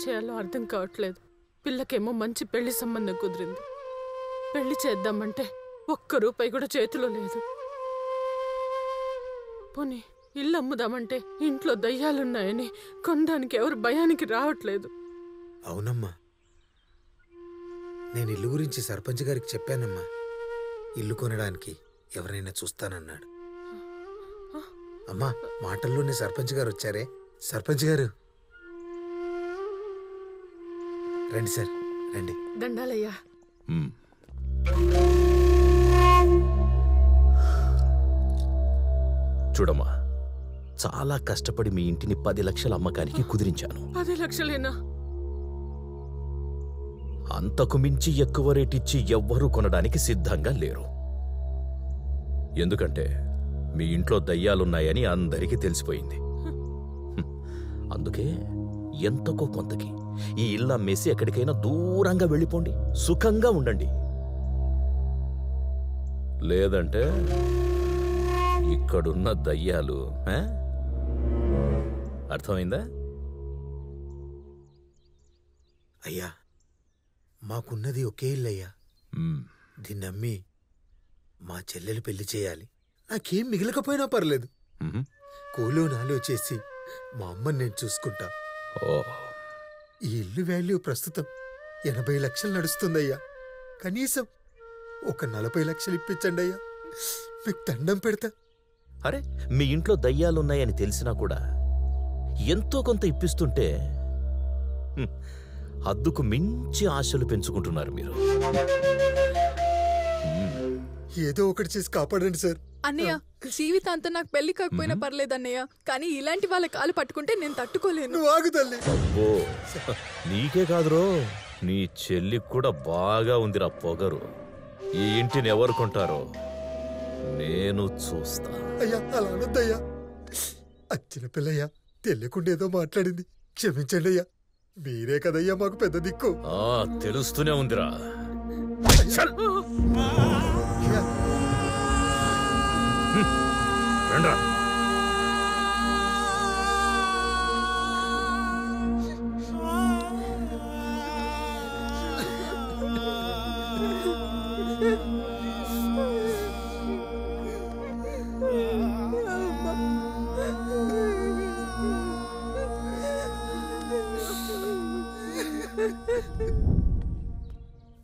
చేయాలో అర్థం కావట్లేదు. పిల్లకేమో మంచి పెళ్లి సంబంధం కుదిరింది. పెళ్లి చేద్దామంటే ఒక్క రూపాయి కూడా చేతిలో లేదు. పోనీ ఇల్లు అమ్ముదామంటే ఇంట్లో దయ్యాలున్నాయని కొనడానికి ఎవరు భయానికి రావట్లేదు. అవునమ్మా, నేను ఇల్లు గురించి సర్పంచ్ గారికి చెప్పానమ్మా. ఇల్లు కొనడానికి ఎవరైనా చూస్తానన్నాడు. అమ్మా, మాటల్లోనే సర్పంచ్ గారు వచ్చారే. సర్పంచ్ గారు రండి సార్, రండి. దండాలయ్యా. చూడమ్మా, చాలా కష్టపడి మీ ఇంటిని 10 లక్షల అమ్మకానికి కుదిరించాను. 10 లక్షలేనా? అంతకు మించి ఎక్కువ రేటిచ్చి ఎవ్వరూ కొనడానికి సిద్ధంగా లేరు. ఎందుకంటే మీ ఇంట్లో దయ్యాలున్నాయని అందరికీ తెలిసిపోయింది. అందుకే ఎంతకో కొంతకి ఈ ఇల్లు అమ్మేసి ఎక్కడికైనా దూరంగా వెళ్ళిపోండి, సుఖంగా ఉండండి. లేదంటే ఇక్కడున్న దయ్యాలు అర్థమైందా? అయ్యా, మాకున్నది ఒకే ఇల్లు అయ్యా. దీన్ని అమ్మి మా చెల్లెలు పెళ్లి చేయాలి. నాకేం మిగలకపోయినా పర్లేదు. కూలో నాలో చేసి మా అమ్మని నేను చూసుకుంటా. ఈ ఇల్లు వాల్యూ ప్రస్తుతం 80 లక్షలు నడుస్తుందయ్యా. కనీసం ఒక 40 లక్షలు ఇప్పించండి అయ్యా, మీకు దండం పెడతా. అరే, మీ ఇంట్లో దయ్యాలున్నాయని తెలిసినా కూడా ఎంతో కొంత ఇప్పిస్తుంటే హద్దుకు మించి ఆశలు పెంచుకుంటున్నారు మీరు. ఏదో ఒకటి చేసి కాపాడండి సార్. అన్నయ్య, జీవితాంతం నాకు పెళ్లి కాకపోయినా పర్లేదు అన్నయ్య, కానీ ఇలాంటి వాళ్ళ కాలు పట్టుకుంటే నేను తట్టుకోలేను. అబ్బో, నీకే కాదురో, నీ చెల్లికి కూడా బాగా ఉందిరా పొగరు. ఈ ఇంటిని ఎవరు కొంటారో నేను చూస్తా. అయ్యా, అలా అనొద్దయ్యా. అచ్చిన పిల్లయ్యా, తెలియకుండా ఏదో మాట్లాడింది, క్షమించండి అయ్యా. మీరే కదయ్యా మాకు పెద్ద దిక్కు. తెలుస్తూనే ఉందిరా. రండ్రా.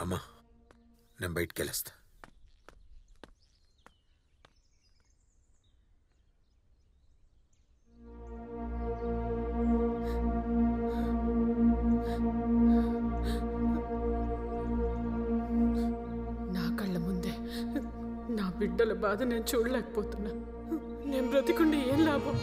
అమ్మా, నేను బయటికి వెళ్ళేస్తా. నా కళ్ళ ముందే నా బిడ్డల బాధ నేను చూడలేకపోతున్నా. నేను బ్రతికుండి ఏం లాభం?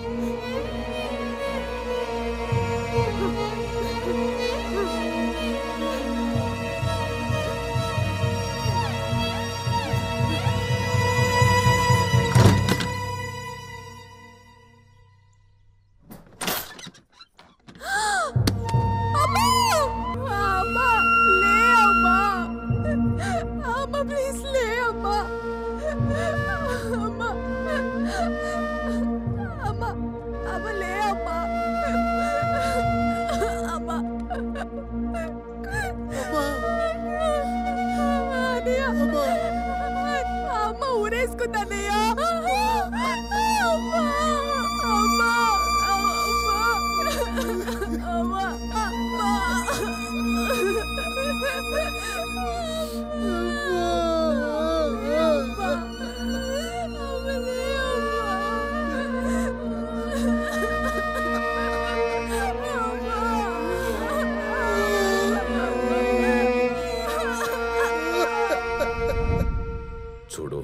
చూడు,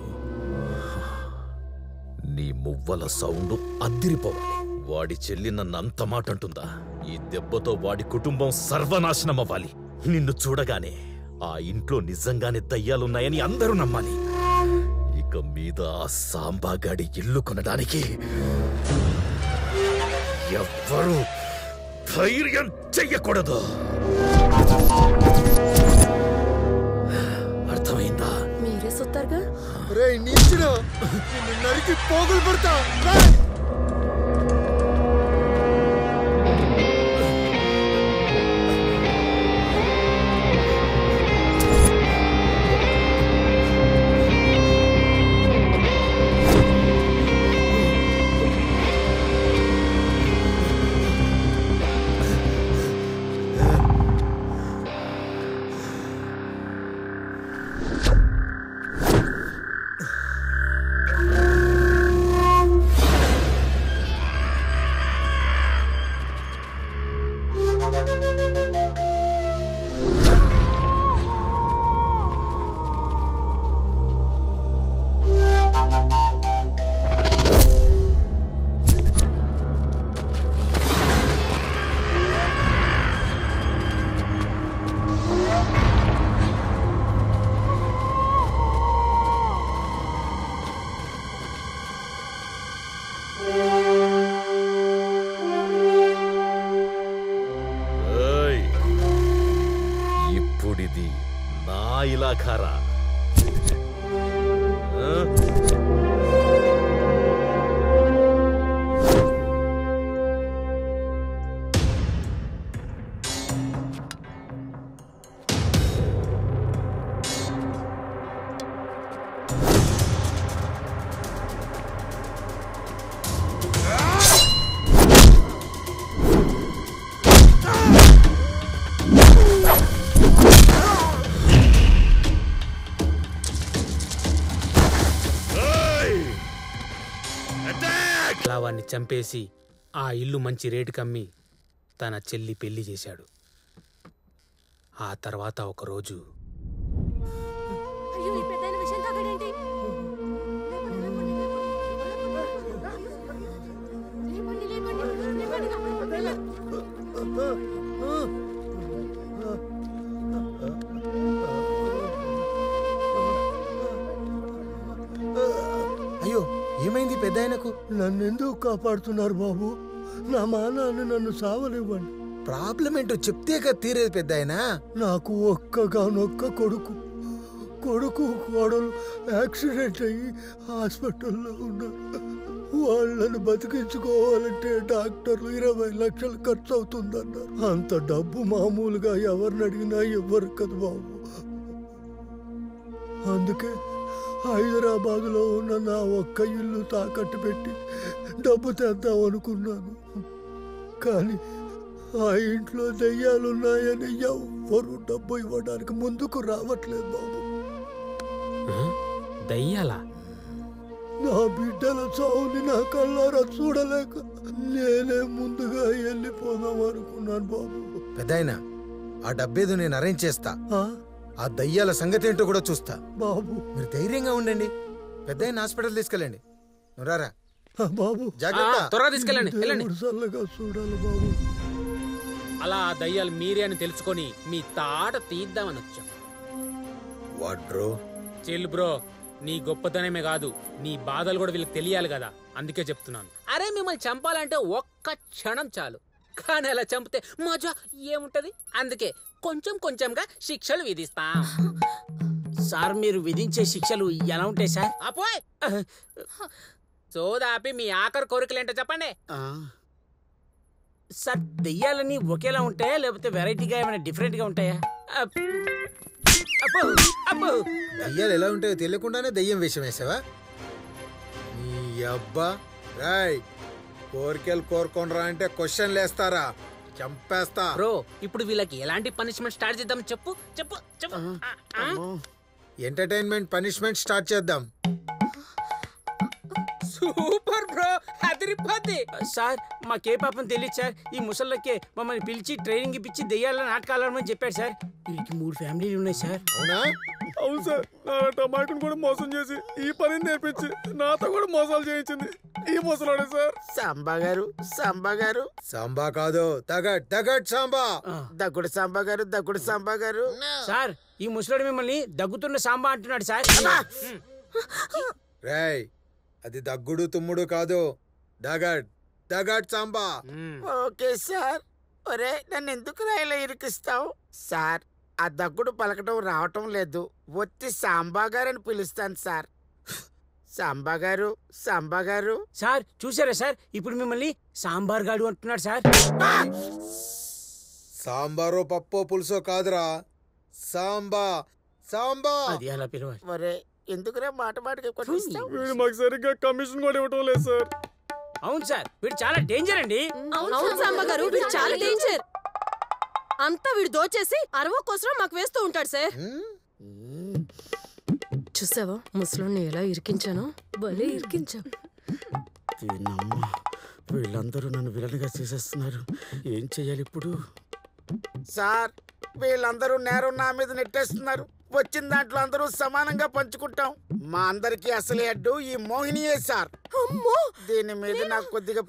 నీ మువ్వల సౌండ్ అద్దిరిపోవాలి. వాడి చెల్లి నన్ను అంత మాట అంటుందా? ఈ దెబ్బతో వాడి కుటుంబం సర్వనాశనమవ్వాలి. నిన్ను చూడగానే ఆ ఇంట్లో నిజంగానే దయ్యాలున్నాయని అందరూ నమ్మాలి. ఇక మీద ఆ సాంబాగాడి ఇల్లు కొనడానికి ఎవ్వరూ ధైర్యం చెయ్యకూడదు. అర్థమైందా? మీరే సుత్తారుగా. నరికి పోగులు పడతా. ఇలా ఖారా వాణ్ణి చంపేసి ఆ ఇల్లు మంచి రేటు కమ్మి తన చెల్లి పెళ్లి చేశాడు. ఆ తర్వాత ఒకరోజు అయ్యో ఏమైంది పెద్ద ఆయనకు? నన్నెందుకు కాపాడుతున్నారు బాబు? నా మానాన్ని నన్ను సావనివ్వండి. ప్రాబ్లం ఏంటో చెప్తేగా తీరేది పెద్ద ఆయన. నాకు ఒక్కగానొక్క కొడుకు కోడలు యాక్సిడెంట్ అయ్యి హాస్పిటల్లో ఉన్నారు. వాళ్ళని బతికించుకోవాలంటే డాక్టర్లు 20 లక్షలు ఖర్చు అవుతుందన్నారు. అంత డబ్బు మామూలుగా ఎవరిని అడిగినా ఇవ్వరు కదా బాబు. అందుకే హైదరాబాదులో ఉన్న నా ఒక్క ఇల్లు తాకట్టు పెట్టి డబ్బు తెద్దాం అనుకున్నాను. కానీ ఆ ఇంట్లో దెయ్యాలున్నాయని ఎవ్వరూ డబ్బు ఇవ్వడానికి ముందుకు రావట్లేదు బాబు. దయ్యాలా? నా బిడ్డల చావుని నా కళ్ళారా చూడలేక నేనే ముందుగా వెళ్ళిపోదాం అనుకున్నాను బాబు. పెద్ద ఆయన ఆ డబ్బేదో నేను అరేంజ్ చేస్తా. ఆ? ఆ దయ్యాల సంగతి ఏంటో కూడా చూస్తా బాబు మీరు ధైర్యంగా ఉండండి. పెద్ద ఆయన హాస్పిటల్ తీసుకెళ్ళండి. నువ్వురారా బాబు, జాగ్రత్త. త్వరగా తీసుకెళ్ళండి. దేవుడు చల్లగా చూడాలి బాబు. అలా ఆ దయ్యాలు మీరే అని తెలుసుకొని మీ తాట తీద్దామని వచ్చాం. What bro? చిల్ బ్రో, నీ గొప్పతనమే కాదు నీ బాధలు కూడా వీళ్ళకి తెలియాలి కదా, అందుకే చెప్తున్నాను. అరే మిమ్మల్ని చంపాలంటే ఒక్క క్షణం చాలు, కానీ అలా చంపితే మజా ఏముంటది. అందుకే కొంచెం కొంచెంగా శిక్షలు విధిస్తాం. సార్ మీరు విధించే శిక్షలు ఎలా ఉంటాయి సార్? అపోయ్ సోదాపి మీ ఆఖరి కోరికలేంటో చెప్పండి. సార్ దెయ్యాలన్నీ ఒకేలా ఉంటాయా లేకపోతే వెరైటీగా ఏమైనా డిఫరెంట్ గా ఉంటాయా? దయ్యాలు ఎలా ఉంటాయో తెలియకుండానే దయ్యం వేషం వేసావా? నీ అబ్బా రాయ్ కోరికలు కోరుకోనరా అంటే క్వశ్చన్లు వేస్తారా? చంపేస్తా. బ్రో ఇప్పుడు వీళ్ళకి ఎలాంటి పనిష్మెంట్ స్టార్ట్ చేద్దాం చెప్పు చెప్పు చెప్పు. ఎంటర్టైన్మెంట్ పనిష్మెంట్ స్టార్ట్ చేద్దాం. సూపర్ బ్రో, అదిరిపోద్ది. సార్ మాకే పాపం తెలియదు సార్. ఈ ముసళ్ళకే మమ్మల్ని పిలిచి ట్రైనింగ్ ఇప్పించి దెయ్యాల నాటకాలు ఆడమని చెప్పాడు సార్. వీరికి 3 ఫ్యామిలీలు ఉన్నాయి సార్. అవునా? అవును సార్, నా టమాటోని కూడా మోసం చేసి ఈ పని నేర్పించి నాతో కూడా మోసాలు చేయించింది ఈ ముసలాడే సార్. సాంబా గారు సాంబా కాదు, తగట్ సాంబా. దగ్గుడు సాంబా గారు. సార్ ఈ ముసలాడు మిమ్మల్ని దగ్గుతున్న సాంబా అంటున్నాడు సార్. రేయ్ అది దగ్గుడు తుమ్ముడు కాదు, దగట్ సాంబా. Okay sir. ఒరే నన్ను ఎందుకు రాయిలో ఇరికిస్తావు సార్? ఆ దగ్గుడు పలకటం రావటం లేదు, వచ్చి సాంబా గారు అని పిలుస్తాను సార్. సాంబా గారు. సార్ చూసారా సార్, ఇప్పుడు మిమ్మల్ని సాంబార్ గాడు అంటున్నాడు సార్. సాంబారో పప్పో పులుసో కాదురా, సాంబా. అది అలా పిలవాలి. ఒరే ఎందుకురా మాటకి వీడు మాకు సరిగ్గా కమిషన్ కూడా ఇవ్వటం లేదు సార్. అవును సార్, వీడు చాలా డేంజర్ అండి. అవును సాంబా గారు, వీడు చాలా డేంజర్. అంతా వీడు దోచేసి అరవ కోసం మాకు వేస్తూ ఉంటాడు సార్. చూసావా ముసలోని ఎలా ఇరికించానో? భలే ఇరికించా. వీళ్ళందరూ నన్ను విలన్గా చేసేస్తున్నారు, ఏం చెయ్యాలి ఇప్పుడు? సార్ వీళ్ళందరూ నేరం నా మీద నెట్టేస్తున్నారు. వచ్చిన దాంట్లో అందరూ సమానంగా పంచుకుంటాం. మా అందరికి అసలే అడ్డు ఈ మోహినియే సార్. దీని మీద నాకు కొద్దిగా